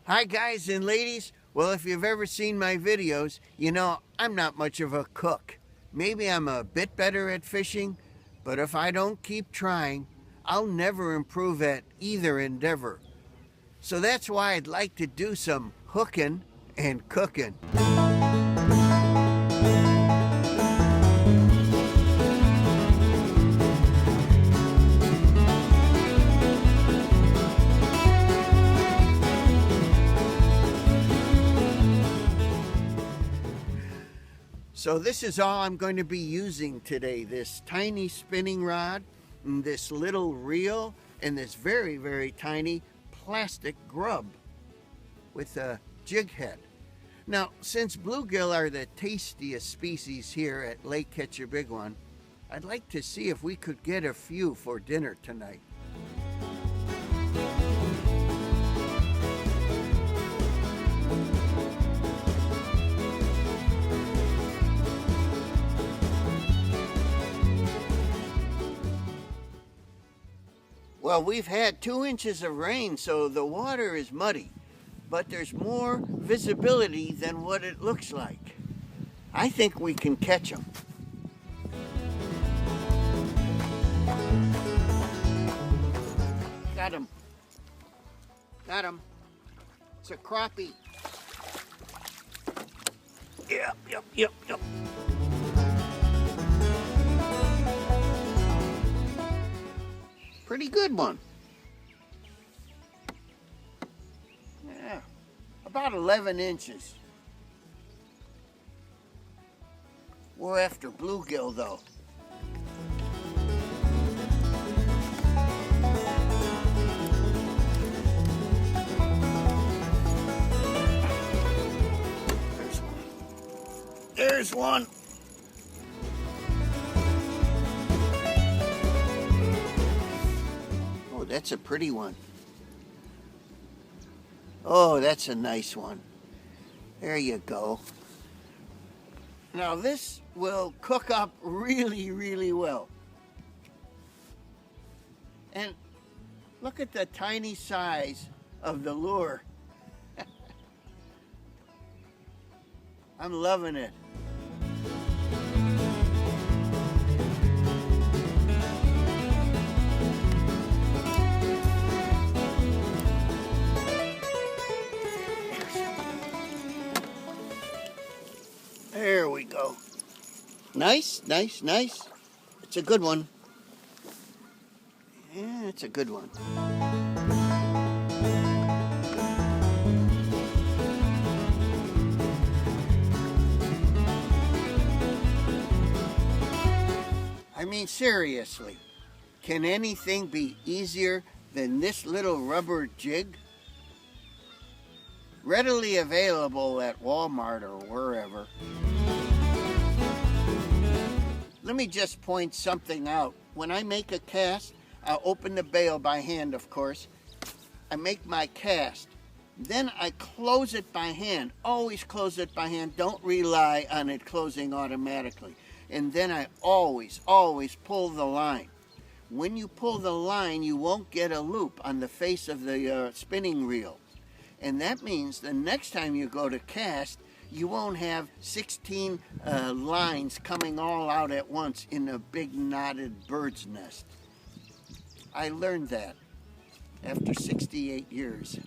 Hi guys and ladies. Well, if you've ever seen my videos, you know I'm not much of a cook. Maybe I'm a bit better at fishing, but if I don't keep trying, I'll never improve at either endeavor. So that's why I'd like to do some hooking and cooking. So this is all I'm going to be using today. This tiny spinning rod, and this little reel, and this very, very tiny plastic grub with a jig head. Now, since bluegill are the tastiest species here at Lake Ketchabigwan, I'd like to see if we could get a few for dinner tonight. Well, we've had 2 inches of rain, so the water is muddy, but there's more visibility than what it looks like. I think we can catch them. Got him. Got him. It's a crappie. Yep. Pretty good one. Yeah, about 11 inches. We're after bluegill though. There's one. That's a pretty one. Oh, that's a nice one. There you go. Now this will cook up really, really well. And look at the tiny size of the lure. I'm loving it. There we go. Nice. It's a good one. Yeah, it's a good one. I mean, seriously, can anything be easier than this little rubber jig? Readily available at Walmart or wherever. Let me just point something out. When I make a cast, I open the bail by hand, of course. I make my cast. Then I close it by hand. Always close it by hand. Don't rely on it closing automatically. And then I always pull the line. When you pull the line, you won't get a loop on the face of the spinning reel. And that means the next time you go to cast, you won't have 16 lines coming all out at once in a big knotted bird's nest. I learned that after 68 years.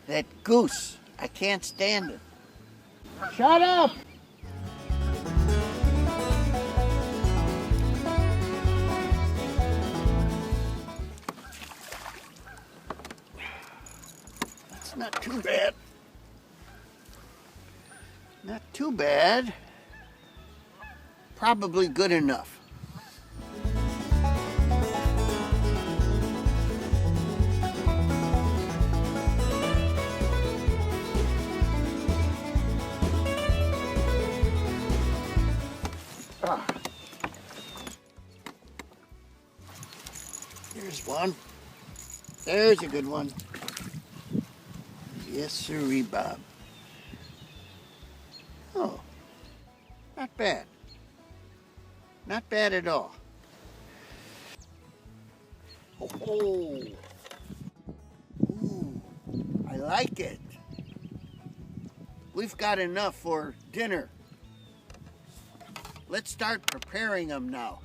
That goose, I can't stand it. Shut up! Not too bad. Not too bad. Probably good enough. There's one. There's a good one. Yes, sirree, Bob. Oh, Not bad. Not bad at all. Oh, ooh, I like it. We've got enough for dinner. Let's start preparing them now.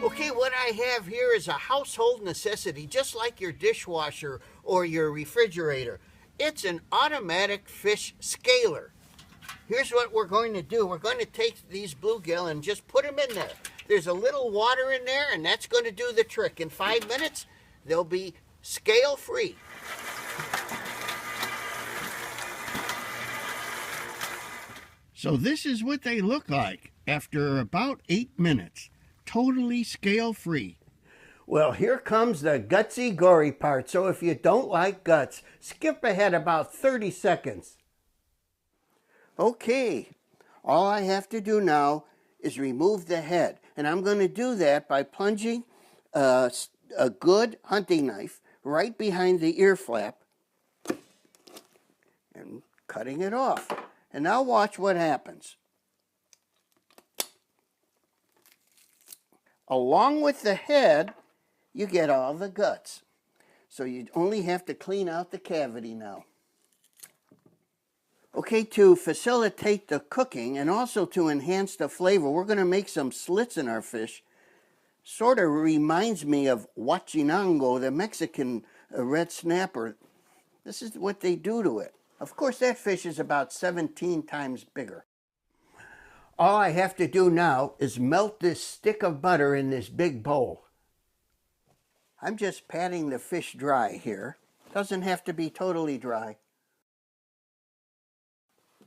Okay, what I have here is a household necessity, just like your dishwasher or your refrigerator. It's an automatic fish scaler. Here's what we're going to do. We're going to take these bluegill and just put them in there. There's a little water in there, and that's going to do the trick. In 5 minutes, they'll be scale-free. So this is what they look like after about 8 minutes. Totally scale-free. Well, here comes the gutsy, gory part. So if you don't like guts, skip ahead about 30 seconds. Okay, all I have to do now is remove the head. And I'm going to do that by plunging a good hunting knife right behind the ear flap and cutting it off. And now watch what happens. Along with the head, you get all the guts. So you only have to clean out the cavity now. Okay, to facilitate the cooking and also to enhance the flavor, we're going to make some slits in our fish. Sort of reminds me of huachinango, the Mexican red snapper. This is what they do to it. Of course, that fish is about 17 times bigger. All I have to do now is melt this stick of butter in this big bowl. I'm just patting the fish dry here. Doesn't have to be totally dry.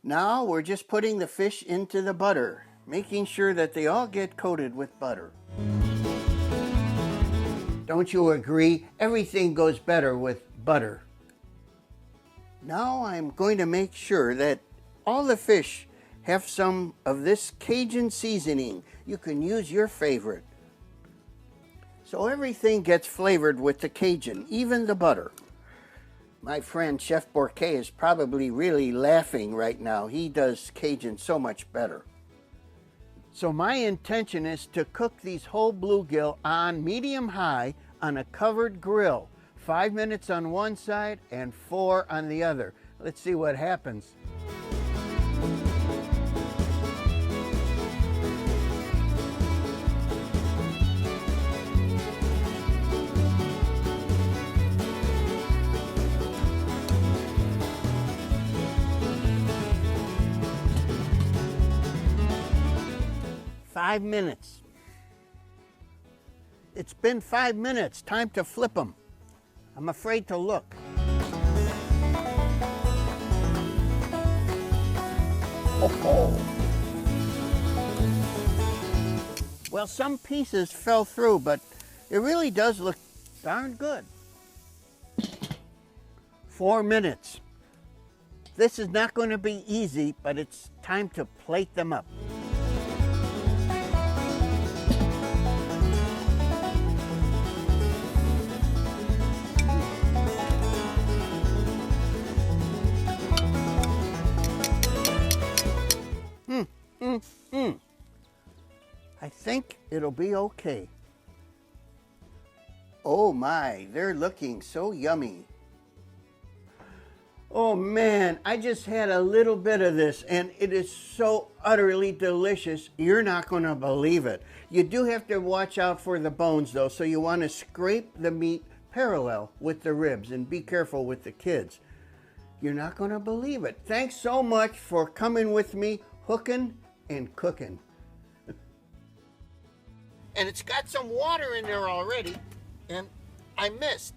Now we're just putting the fish into the butter, making sure that they all get coated with butter. Don't you agree? Everything goes better with butter. Now I'm going to make sure that all the fish have some of this Cajun seasoning. You can use your favorite. So everything gets flavored with the Cajun, even the butter. My friend Chef Bourquet is probably really laughing right now. He does Cajun so much better. So my intention is to cook these whole bluegill on medium-high on a covered grill. 5 minutes on one side and 4 on the other. Let's see what happens. Five minutes. It's been 5 minutes. Time to flip them. I'm afraid to look. Oh. Well, some pieces fell through, but it really does look darn good. 4 minutes. This is not going to be easy, but it's time to plate them up. I think it'll be okay. Oh my, they're looking so yummy. Oh man, I just had a little bit of this and it is so utterly delicious. You're not going to believe it. You do have to watch out for the bones though, so you want to scrape the meat parallel with the ribs and be careful with the kids. You're not going to believe it. Thanks so much for coming with me, hooking and cooking. And it's got some water in there already, and I missed.